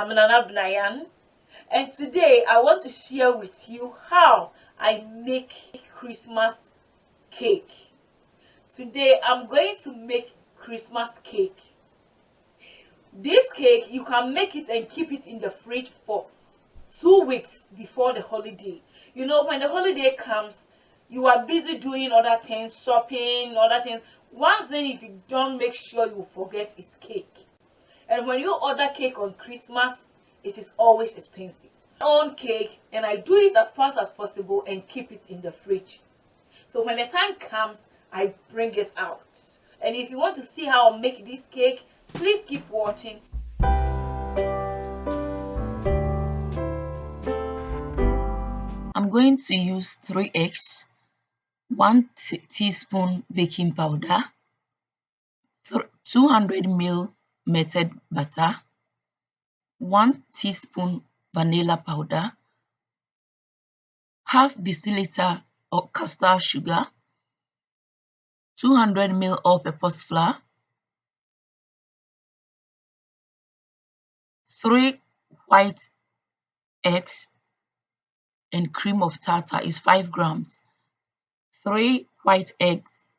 I'm Nana Bnayan, and today I want to share with you how I make Christmas cake. Today I'm going to make Christmas cake. This cake, you can make it and keep it in the fridge for 2 weeks before the holiday. You know, when the holiday comes, you are busy doing other things, shopping, other things. One thing, if you don't make sure you forget, is cake. And when you order cake on Christmas, it is always expensive. I own cake and I do it as fast as possible and keep it in the fridge. So when the time comes, I bring it out. And if you want to see how I make this cake, please keep watching. I'm going to use 3 eggs, 1 teaspoon baking powder, 200 ml melted butter, 1 teaspoon vanilla powder, half deciliter of custard sugar, 200 ml all-purpose flour, 3 white eggs, and cream of tartar is 5 grams, 3 white eggs.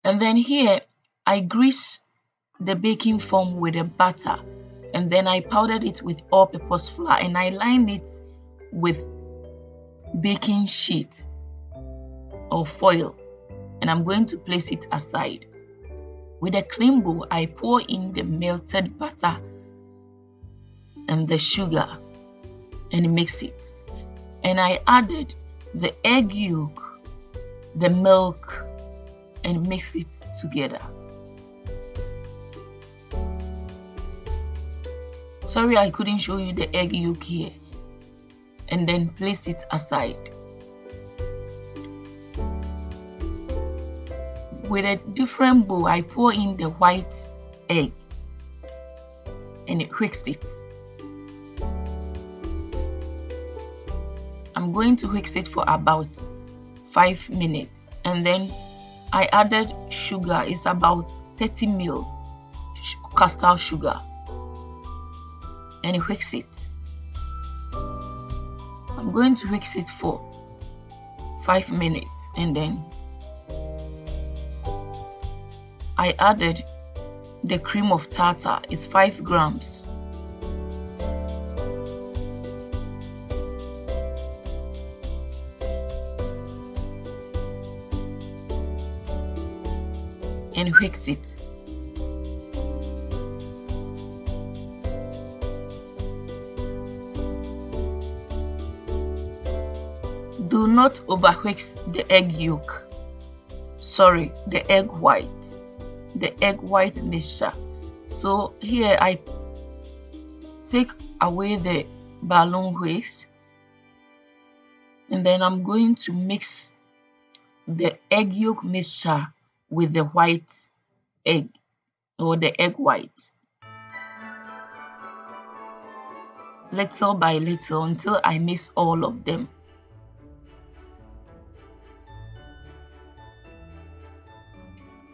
And then here I grease the baking foam with a butter, and then I powdered it with all-purpose flour and I lined it with baking sheet or foil, and I'm going to place it aside. With a clean bowl, I pour in the melted butter and the sugar and mix it. And I added the egg yolk, the milk, and mix it together. Sorry, I couldn't show you the egg yolk here. And then place it aside. With a different bowl, I pour in the white egg and whisk it. I'm going to whisk it for about 5 minutes, and then I added sugar. It's about 30 ml custard sugar, and whisk it. I'm going to whisk it for 5 minutes, and then I added the cream of tartar. It's 5 grams. And whisk it. Do not over whisk the egg yolk. Sorry, the egg white. The egg white mixture. So here I take away the balloon whisk, and then I'm going to mix the egg yolk mixture with the white egg or the egg white, little by little, until I mix all of them.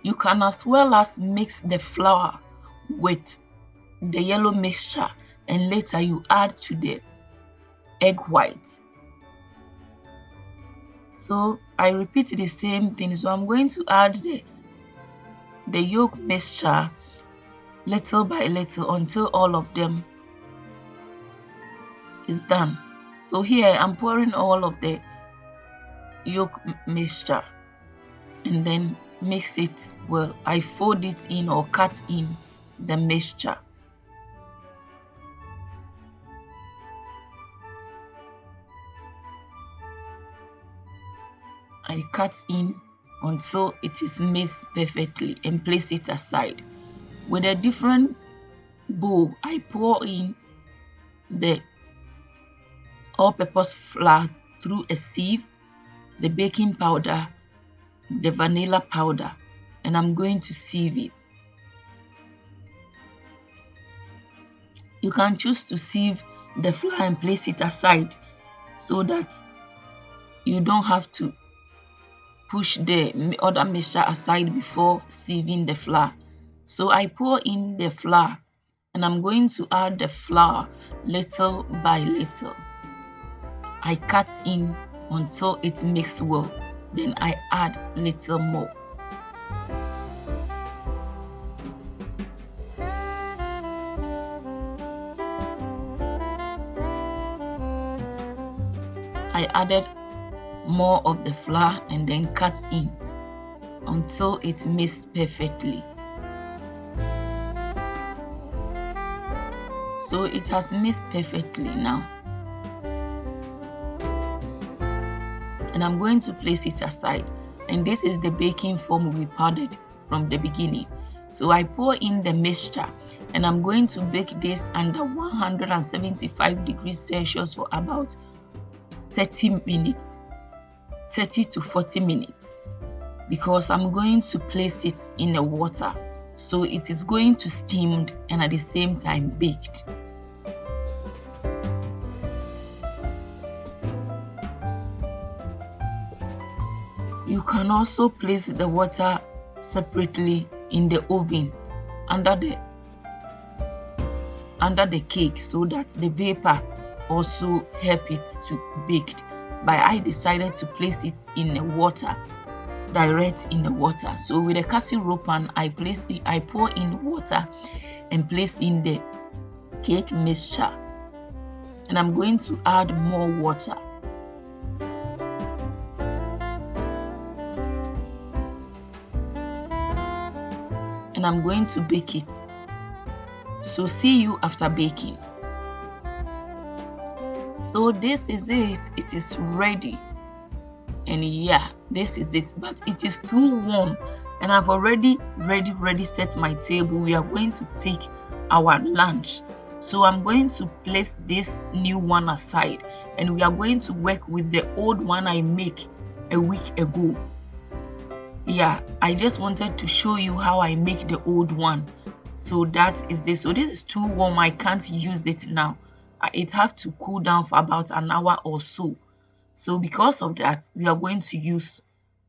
You can as well as mix the flour with the yellow mixture, and later you add to the egg white. So I repeat the same thing. So I'm going to add the yolk mixture little by little until all of them is done. So here I'm pouring all of the yolk mixture and then mix it well. I fold it in or cut in the mixture. I cut in until it is mixed perfectly and place it aside. With a different bowl, I pour in the all-purpose flour through a sieve, the baking powder, the vanilla powder, and I'm going to sieve it. You can choose to sieve the flour and place it aside so that you don't have to push the other mixture aside before sieving the flour. So I pour in the flour and I'm going to add the flour little by little. I cut in until it mixes well, then I add little more. I added more of the flour and then cut in until it mixes perfectly. So it has mixed perfectly now. And I'm going to place it aside. And this is the baking form we powdered from the beginning. So I pour in the mixture and I'm going to bake this under 175 degrees Celsius for about 30 minutes, 30 to 40 minutes, because I'm going to place it in the water. So it is going to steam and at the same time baked. You can also place the water separately in the oven under the cake so that the vapor also help it to bake. But I decided to place it in the water, direct in the water. So with a casserole pan, I pour in water and place in the cake mixture, and I'm going to add more water. And I'm going to bake it. So see you after baking. So this is it. It is ready. And yeah, this is it. But it is too warm. And I've already ready set my table. We are going to take our lunch. So I'm going to place this new one aside. And we are going to work with the old one I made a week ago. Yeah, I just wanted to show you how I make the old one. So that is this. So this is too warm. I can't use it now. It have to cool down for about an hour or so. So because of that, we are going to use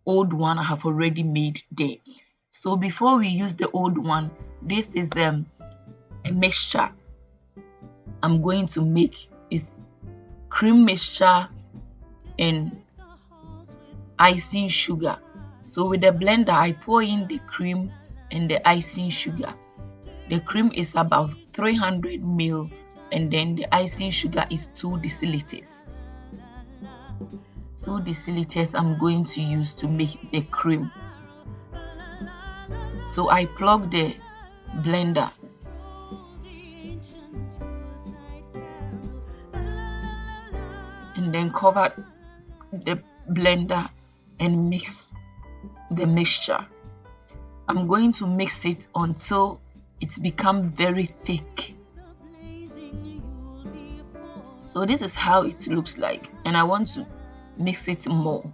old one I have already made there. So before we use the old one, this is a mixture I'm going to make. It's cream mixture and icing sugar. So with the blender, I pour in the cream and the icing sugar. The cream is about 300 ml and then the icing sugar is 2 deciliters. 2 deciliters I'm going to use to make the cream. So I plug the blender. And then cover the blender and mix the mixture. I'm going to mix it until it becomes very thick. So this is how it looks like, and I want to mix it more.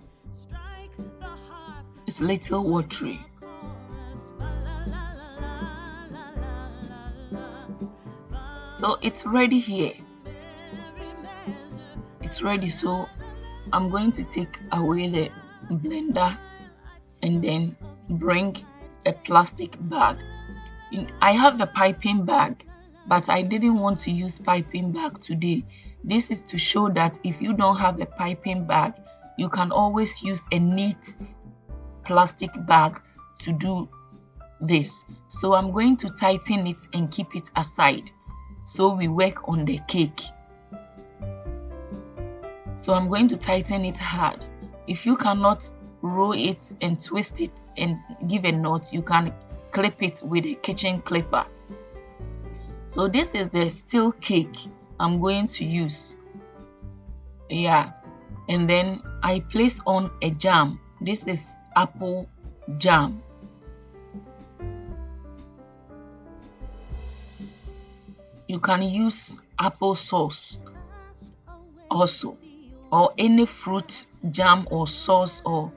It's a little watery. So it's ready here. It's ready. So I'm going to take away the blender and then bring a plastic bag. I have a piping bag, but I didn't want to use piping bag today. This is to show that if you don't have a piping bag, you can always use a neat plastic bag to do this. So I'm going to tighten it and keep it aside so we work on the cake. So I'm going to tighten it hard. If you cannot roll it and twist it and give a knot, you can clip it with a kitchen clipper. So this is the steel cake I'm going to use. Yeah, and then I place on a jam. This is apple jam. You can use apple sauce also, or any fruit jam or sauce or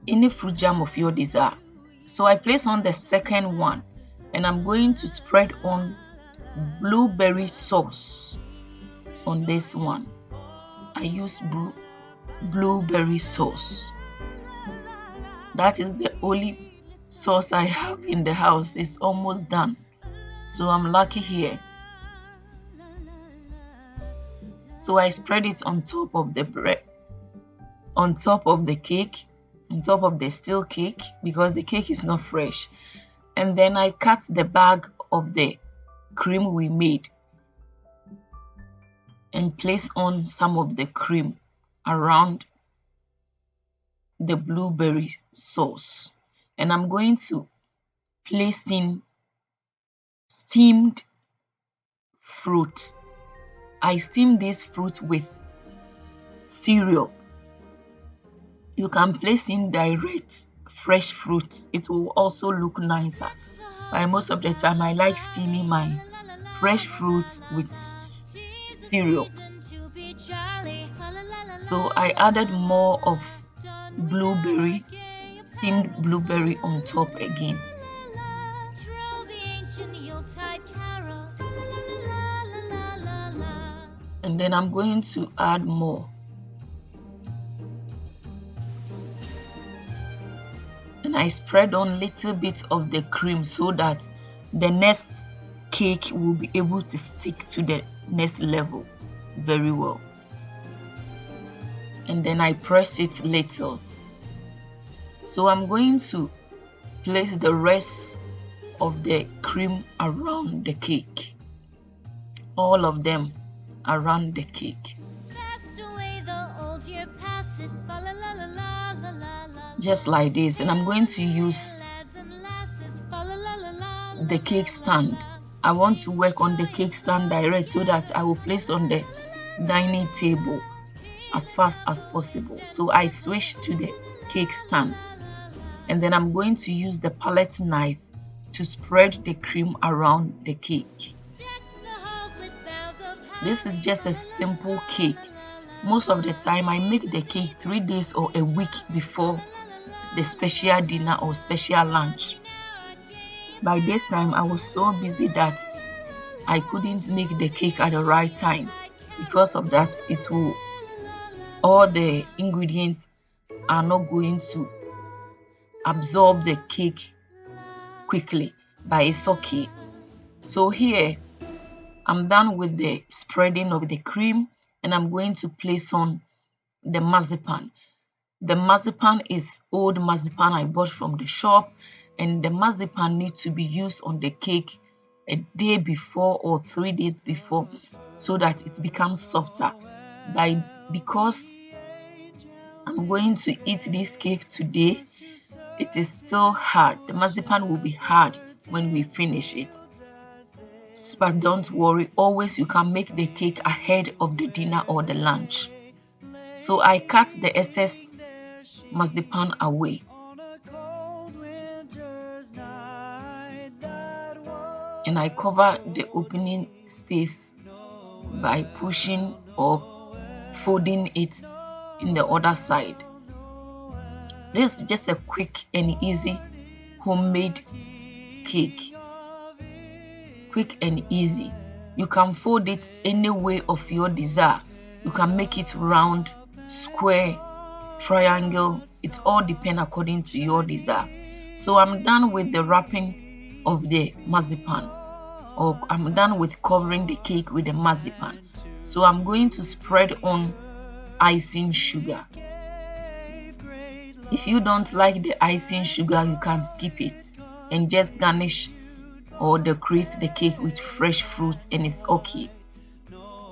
any fruit jam of your desire. So I place on the second one and I'm going to spread on blueberry sauce on this one. I use blueberry sauce. That is the only sauce I have in the house. It's almost done. So I'm lucky here. So I spread it on top of the bread, on top of the cake, on top of the steel cake, because the cake is not fresh. And then I cut the bag of the cream we made and place on some of the cream around the blueberry sauce. And I'm going to place in steamed fruit. I steam this fruit with syrup. You can place in direct fresh fruit. It will also look nicer. But most of the time I like steaming my fresh fruit with syrup. So I added more of blueberry, steamed blueberry on top again. And then I'm going to add more. And I spread on little bit of the cream so that the next cake will be able to stick to the next level very well. And then I press it little. So I'm going to place the rest of the cream around the cake. All of them around the cake. Just like this. And I'm going to use the cake stand. I want to work on the cake stand direct so that I will place on the dining table as fast as possible. So I switch to the cake stand. And then I'm going to use the palette knife to spread the cream around the cake. This is just a simple cake. Most of the time I make the cake 3 days or a week before the special dinner or special lunch. By this time I was so busy that I couldn't make the cake at the right time. Because of that, all the ingredients are not going to absorb the cake quickly, but it's okay. So here I'm done with the spreading of the cream, and I'm going to place on the marzipan. The marzipan is old marzipan I bought from the shop, and the marzipan needs to be used on the cake a day before or 3 days before so that it becomes softer. Because I'm going to eat this cake today, it is still hard. The marzipan will be hard when we finish it. But don't worry, always you can make the cake ahead of the dinner or the lunch. So I cut the excess marzipan away. And I cover the opening space by pushing or folding it in the other side. This is just a quick and easy homemade cake. Quick and easy. You can fold it any way of your desire. You can make it round, square, triangle. It all depends according to your desire. So I'm done with the wrapping of the marzipan, or I'm done with covering the cake with the marzipan. So I'm going to spread on icing sugar. If you don't like the icing sugar, you can skip it and just garnish or decorate the cake with fresh fruit, and it's okay.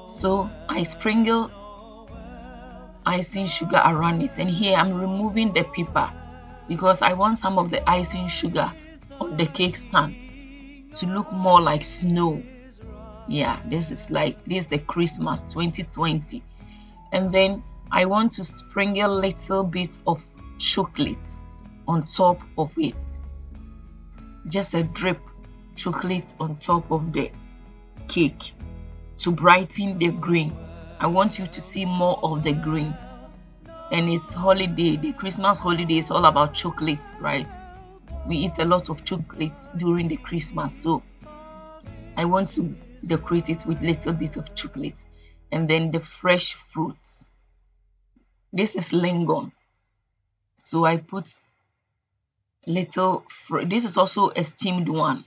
So I sprinkle icing sugar around it, and here I'm removing the paper because I want some of the icing sugar on the cake stand to look more like snow. Yeah, this is the Christmas 2020. And then I want to sprinkle a little bit of chocolate on top of it. Just a drip chocolate on top of the cake to brighten the green. I want you to see more of the green. And it's holiday, the Christmas holiday is all about chocolates, right? We eat a lot of chocolates during the Christmas, so I want to decorate it with a little bit of chocolate. And then the fresh fruits. This is lingon, so I put this is also a steamed one.